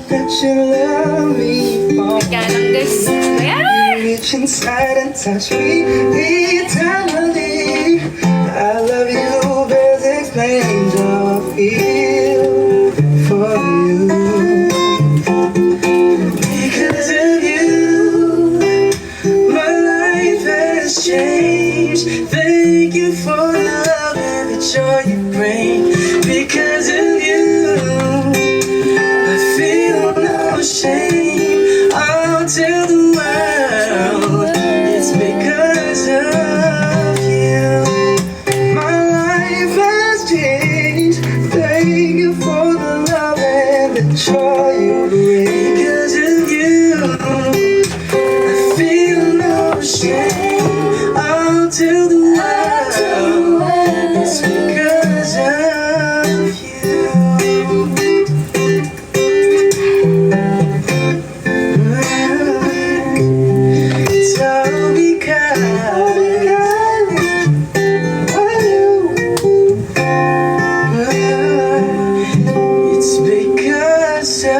that you love me for. Kaya lang guys. Ayan! Reach inside and touch me eternally. I love you, best explain how I feel for you. Because of you, my life has changed. Thank you for the love and the joy you bring. Because of you, I feel no shame. I'll tell the world it's because of you. My life has changed. Thank you for the love and the joy you bring. Because of you, I feel no shame. I'll tell the world it's because of you. It's all because it's because of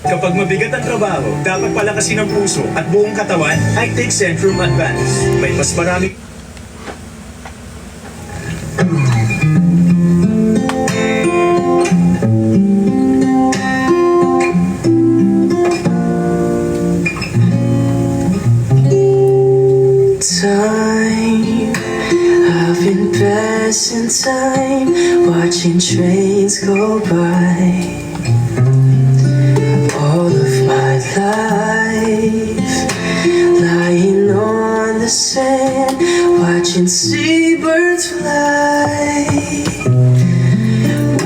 Kapag mabigat ang trabaho, dapat palakasin ang puso at buong katawan ay Take Centrum Advance. May mas marami. Time, I've been passing time, watching trains go by. All of my life, lying on the sand, watching seabirds fly,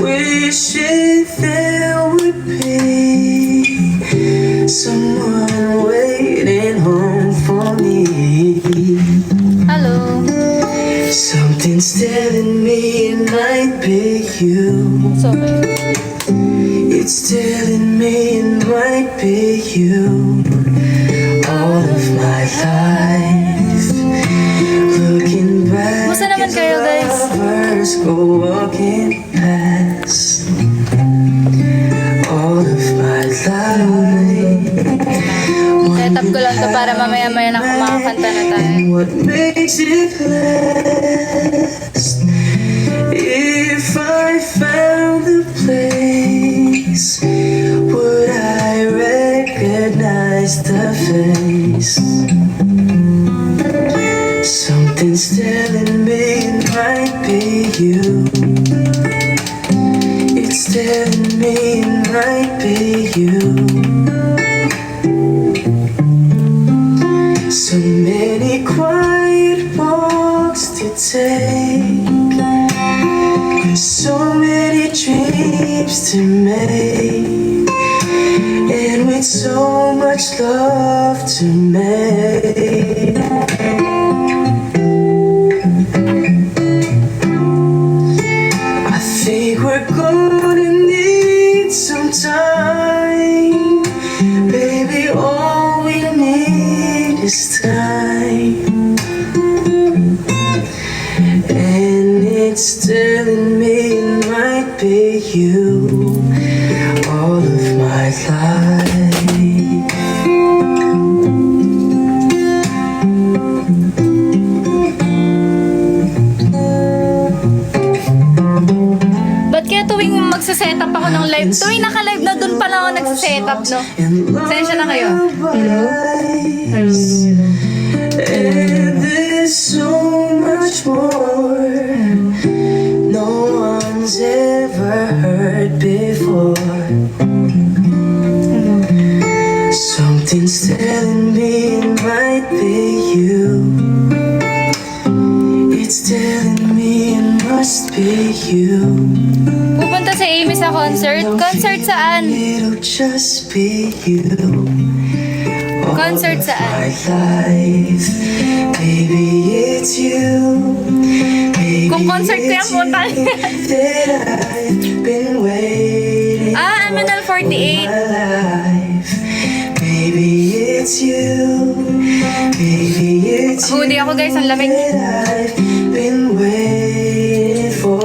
wishing there would be someone waiting home for me. Hello. Something's telling me it might be you. So, okay. It's telling me it might be you. All of my life, looking back Musta naman as kayo, guys? lovers go walking past. All of my life, Setup ko lang to para mamaya-maya na kumakanta na tayo. and what makes it last? If I found the place, would I recognize the face? Something's telling me it might be you. It's telling me it might be you. So many quiet walks to take, so many dreams to make, and with so much love to make. I think we're gonna need some time, baby. All we need is time, and it's telling me it might be you. All of my life. Ba't kaya tuwing magsa-setup ako ng live, tuwing naka-live na dun pala ako nagsa-setup, no? Sensya na kayo. And there's so much more no one's ever heard before. Something's telling me it might be you. It's telling me it must be you. Pupunta si Amy sa concert. Concert saan? It'll just be you. Concert saan? My life, baby, it's you. Baby, Pang concert ko yan, punta. that I've been waiting MNL 48. life. Maybe it's you. Maybe it's you. Hoodie ako guys, ang lamig. that I've been waiting for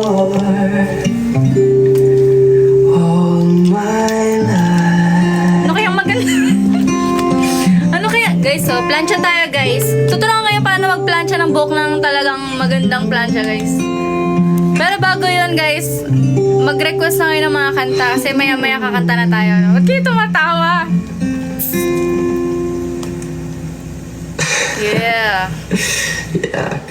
all my life. Ano kayang maganda? Ano kaya? Guys, so, plancha tayo guys. Tuturuan kayo paano magplancha ng buhok ng talagang magandang plancha guys. Pero bago yun guys, mag-request na kayo ng mga kanta kasi maya-maya kakanta na tayo. Ba't kayo tumatawa? Yeah. Yuck.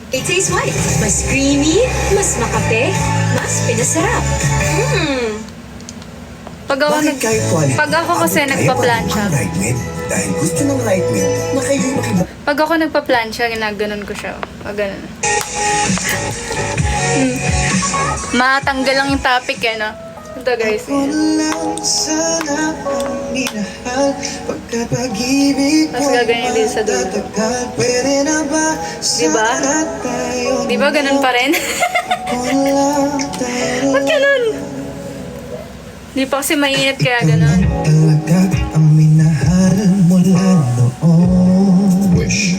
It tastes white. Mas creamy, mas makape, mas pinasarap. Pag ako, Bakit kahit tuwalya? pag ako kasi Abot tayo nagpa-plancha. pa ng Lightmate dahil gusto ng Lightmate na kayo'y makibang Pag ako nagpa-plancha, ginaganon ko siya. Pag ganun. Matanggal lang yung topic eh, no? Ito guys. Lang sana ang minahal pagkat pag-ibig Tapos gaganyan din sa dulo. tatagal. Pwede na ba Diba? sana tayo Di ba ganun pa rin? lang tayo Ba't ganun? Di pa kasi mainit kaya ganun. talaga ang minahal mula noon. wish.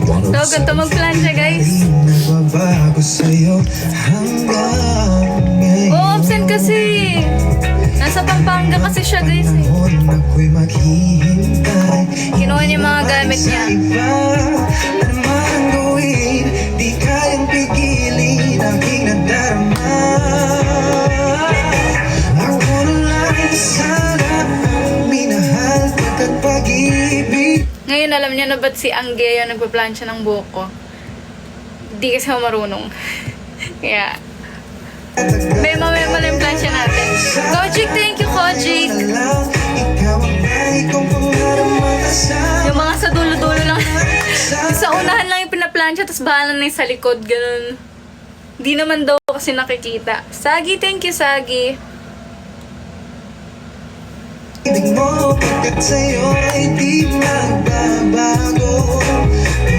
So, ganito mag-plancha guys. Di nagbabago sa'yo hanggang ngayon. Oh, absent kasi. Nasa Pampanga kasi siya guys eh. Panahon ako'y maghihintay. Kinuha niya yung mga gamit niya. Iba, ano man ang gawin, di kayang pigilin aking nadarama. Ako na lang sana ang minahal pagkat pag-ibig. Ngayon alam niya na ba't si Angge yung nagpa-plancha ng buhok ko. Di kasi ako marunong. Kaya, may mamaya mo na yung plancha natin. Kojik, thank you Kojik. Lang, ikaw ang lagi kong pangarap makasama. Yung mga sa dulo-dulo lang. Yung sa unahan lang yung pinaplancha, tapos bahala na yung sa likod, ganun. Di naman daw kasi nakikita. Sagi, thank you Sagi. Ibig mo pagkat sa'yo ay di magbabago.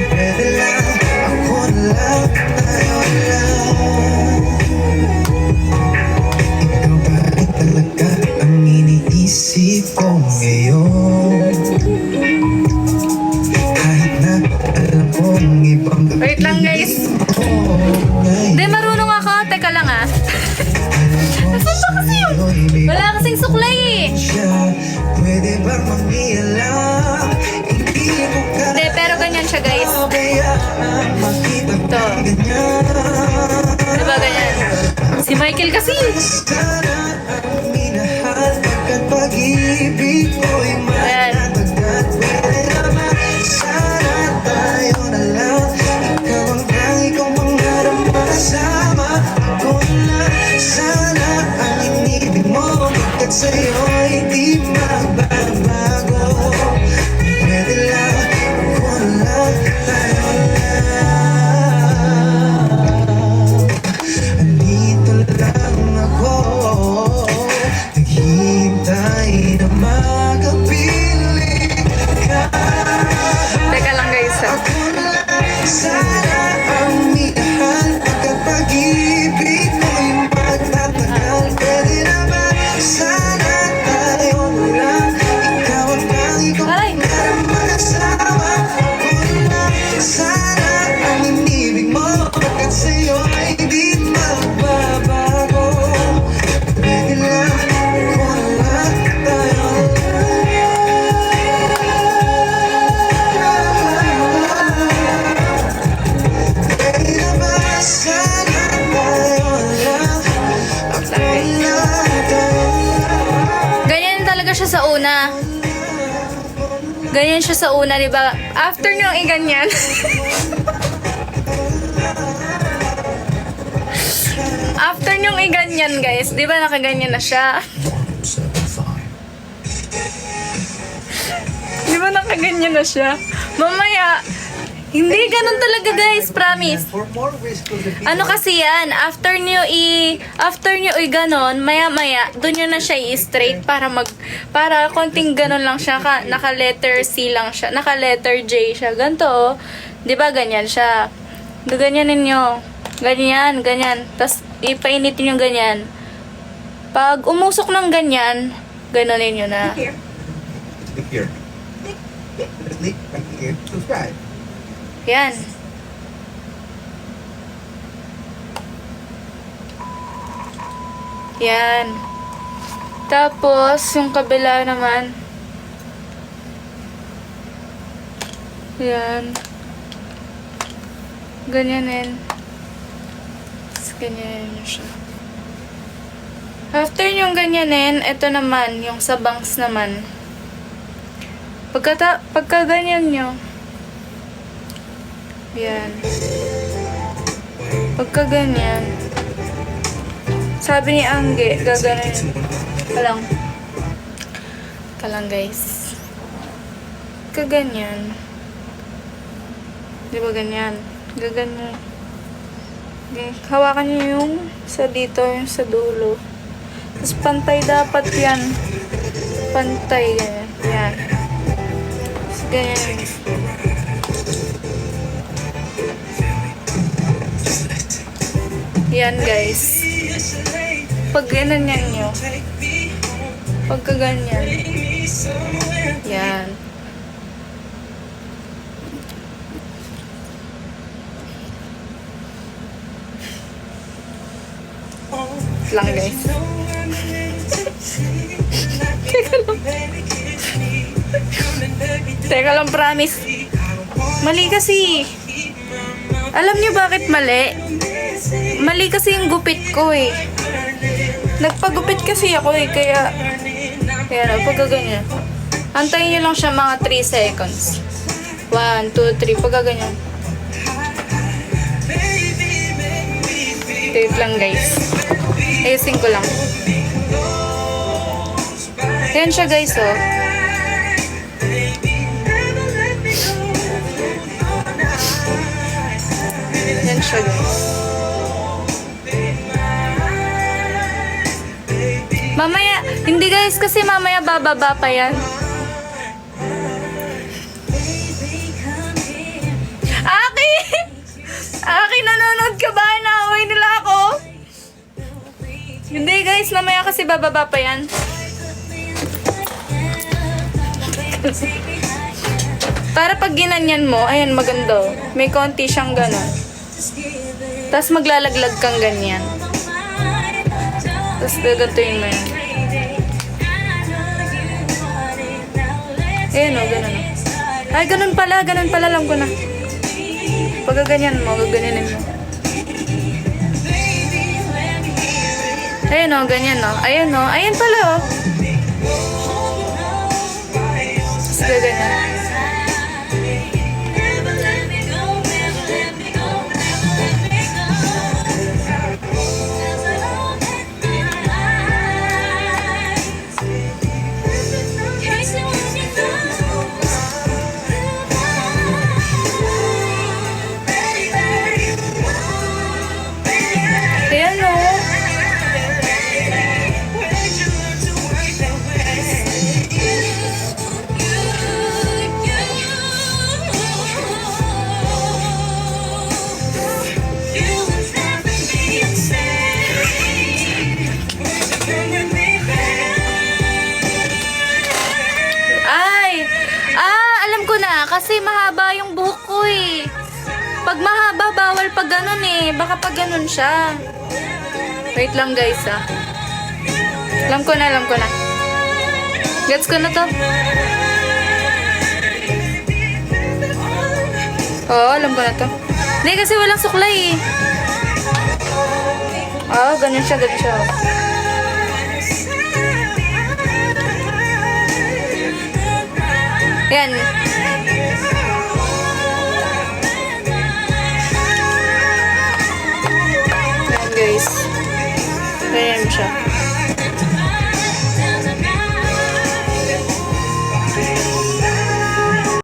Pwede lang, ako na lang, tayo lang. Ikaw ba ay talaga ang iniisip ko ngayon? Kahit na alam kong ibang Wait lang, guys. Hindi, marunong ako. Teka lang ah. Wala kasing suklay eh. Pwede bang mangialam? Hindi ko Hindi, pero ganyan siya guys. kaya makita Ito. ganyan. Diba ganyan? Si Michael kasi. Sana ang minahal pagkat pag-ibig ko'y Ayan. matatagal. Pwede naman sana tayo na lang. Ikaw ang tangi kong pangarap makasama. Ako na sana ang inibig mo pagkat sa'yo ay di magbabago. Pwede lang, ako na lang, tayo lang. Andito lang ako, naghihintay na makapiling ka. Teka lang guys ah. Ako na lang, sana ang minahal pagkat pag-ibig mo'y magtatagal. Pwede naman, sana tayo na lang. Ikaw ang tangi kong Aray. pangarap makasama. Ako na lang, sana ang inibig mo pagkat sa'yo ay di magbabago. Pwede lang, ako na lang, tayo lang. Pwede naman, sana tayo lang. Ako na lang, tayo lang. Ganyan talaga siya sa una. Ganyan siya sa una, di ba? After nyo i-ganyan. After nyo i-ganyan, guys. Di ba nakaganyan na siya? Di ba nakaganyan na siya? Mamaya, Hindi ganun talaga guys, promise. For more risk to the people, Ano kasi yan, after nyo ganon, maya-maya, doon nyo na siya i-straight para konting ganon lang siya, naka letter C lang siya, naka letter J siya, ganito oh. Di ba ganyan siya? Gaganyanin nyo. Ganyan, ganyan. Tapos, ipainitin nyo ganyan. Pag umusok ng ganyan, ganonin nyo na. click here. Click here. Subscribe. Yan. Yan. Tapos, yung kabila naman. Yan. Ganyanin. Tapos, ganyanin nyo siya. After yung ganyanin, ito naman, yung sa bangs naman. Pagka ganyan nyo, yan. Pagka ganyan, sabi ni Angge, gaganin. Kalang guys. Pagka ganyan, di ba ganyan? Gaganyan. Okay. Hawakan nyo yung sa dito, yung sa dulo. Tapos pantay dapat yan. Pantay, ganyan. Yan. Tapos ganyan. Yan guys. Pag ganyan nyo. Pagka ganyan. Yan. Lang guys. Teka lang, promise. Mali kasi. Alam niyo bakit mali? Mali kasi yung gupit ko eh. Nagpagupit kasi ako eh, kaya pagka ganyan. Antayin nyo lang siya mga 3 seconds. 1, 2, 3, pagka ganyan. Wait lang guys. Ayusin ko lang. Ayan siya guys oh. Ayan siya guys. Mamaya, hindi guys kasi mamaya bababa pa yan. Aki! Aki, nanonood ka ba? Naaway nila ako. Hindi guys, mamaya kasi bababa pa yan. Para pag ginanyan mo, ayan maganda. May konti siyang ganon. Tapos maglalaglag kang ganyan. Tapos gagantuin mo yan. Ayan o, ganon o. Ay, ganon pala, alam ko na. Pag ganyan mo, gaganyanin mo. Ayan o, ganyan o. Ayan o, ayan pala o. Tapos gaganyan. Ayan o. Alam ko na. Kasi mahaba yung buhok ko eh. Pag mahaba, bawal pag ganun eh. Baka pag ganun siya. Wait lang guys ah. Alam ko na. Gets ko na to. Oo, alam ko na to. Hindi kasi walang suklay eh. Oo, ganun siya. Yan. Yan guys. Ganyan siya.